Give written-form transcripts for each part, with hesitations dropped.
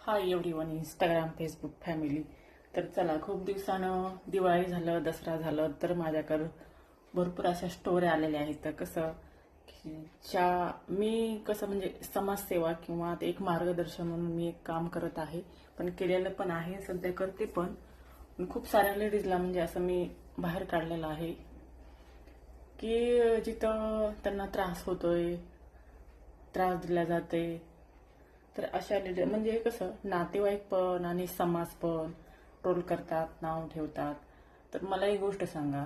Hi everyone, Instagram Facebook family. तर चला, खूप दिवसानं दिवाळी झालं, दसरा झालं, तर माझ्याकडं भरपूर अशा स्टोऱ्या आलेल्या आहेत. तर कसं की मी कसं म्हणजे समाजसेवा किंवा ते एक मार्गदर्शन म्हणून मी एक काम करत आहे, पण केलेलं पण आहे, सध्या करते पण. खूप साऱ्या लेडीजला म्हणजे असं मी बाहेर काढलेलं आहे की जिथं त्यांना त्रास होतोय, त्रास दिला जाते. तर अशा लिडर म्हणजे कसं नातेवाईक पण आणि समाज पण ट्रोल करतात, नाव ठेवतात. तर मला एक गोष्ट सांगा,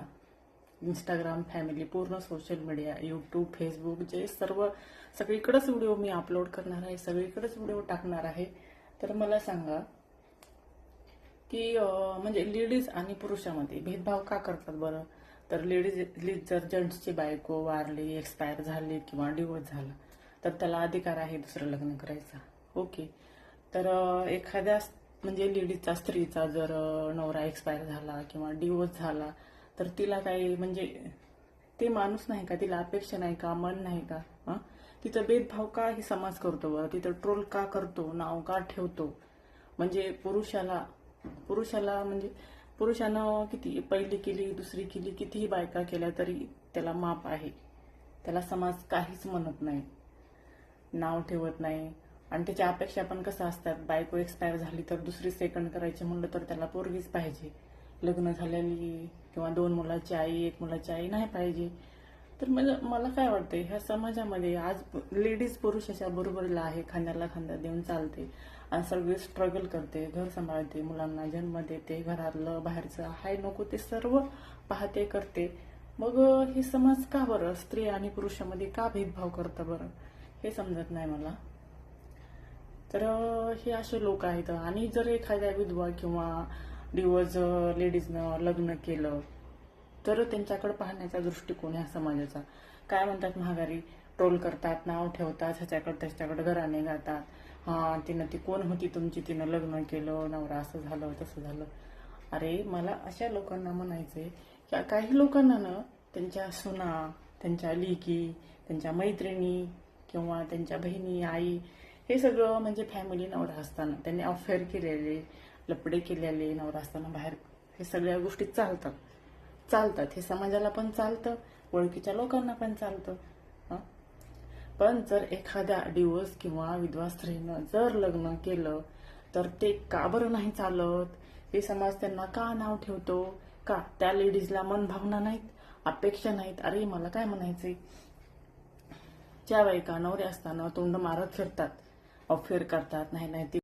इंस्टाग्राम फॅमिली, पूर्ण सोशल मीडिया, यूट्यूब, फेसबुक, जे सगळीकडेच व्हिडिओ मी अपलोड करणार आहे, सगळीकडेच व्हिडिओ टाकणार आहे. तर मला सांगा की म्हणजे लेडीज आणि पुरुषामध्ये भेदभाव का करतात बरं? तर लेडीज जर जेंट्सची बायको वारली, एक्सपायर झाली किंवा डिवोर्स झाला, तर त्याला अधिकार आहे दुसरं लग्न करायचा. ओके. तर एखाद्या म्हणजे लेडीजचा, स्त्रीचा जर नवरा एक्सपायर झाला किंवा डिवोर्स झाला, तर तिला काही म्हणजे ते माणूस नाही का, तिला अपेक्षा नाही का, मन नाही का? तिथं भेदभाव का ही समाज करतो बरं? तिथं ट्रोल का करतो, नाव का ठेवतो? म्हणजे पुरुषाला म्हणजे पुरुषानं किती पहिली केली, दुसरी केली, कितीही बायका केल्या तरी त्याला माप आहे. त्याला समाज काहीच म्हणत नाही, नाव ठेवत नाही. आणि त्याच्या अपेक्षा पण कसं असतात, बायको एक्सपायर झाली तर दुसरी सेकंड करायची म्हणलं तर त्याला पोरगीच पाहिजे. लग्न झालेली किंवा 2 मुलाची आई, 1 मुलाची आई नाही पाहिजे. तर मला काय वाटतंय, ह्या समाजामध्ये आज लेडीज पुरुषाच्या बरोबरीला आहे, खांद्याला खांदा देऊन चालते आणि सगळे स्ट्रगल करते, घर सांभाळते, मुलांना जन्म देते, घरातलं बाहेरचं हाय नको ते सर्व पाहते, करते. मग हे समाज का बरं स्त्री आणि पुरुषामध्ये का भेदभाव करतं बरं? हे समजत नाही मला. तर हे असे लोक आहेत. आणि जर एखाद्या विधवा किंवा डिवोर्स लेडीजनं लग्न केलं, तर त्यांच्याकडे पाहण्याचा दृष्टिकोन ह्या समाजाचा काय म्हणतात, महागारी ट्रोल करतात, नाव ठेवतात, ह्याच्याकडे त्याच्याकडे घराने जातात. ती कोण होती तुमची, तिनं लग्न केलं, नवरा असं झालं तसं झालं. अरे, मला अशा लोकांना म्हणायचंय की काही लोकांना ना त्यांच्या सुना, त्यांच्या लेकी, त्यांच्या मैत्रिणी किंवा त्यांच्या बहिणी, आई, हे सगळं म्हणजे फॅमिली नवरा असताना त्यांनी अफेअर केलेले, लपडे केलेले नवरा असताना बाहेर, हे सगळ्या गोष्टी चालतात. हे समाजाला पण चालतं, ओळखीच्या लोकांना पण चालतं. पण जर एखाद्या डिवोर्स किंवा विधवा स्त्रीनं जर लग्न केलं, तर ते का बरं नाही चालत? हे समाज त्यांना का नाव ठेवतो? का त्या लेडीजला मन भावना नाहीत, अपेक्षा नाहीत? अरे, मला काय म्हणायचंय, ज्या बायका नवरे असताना तोंड मारत फिरतात, अफेअर करतात, नाही ती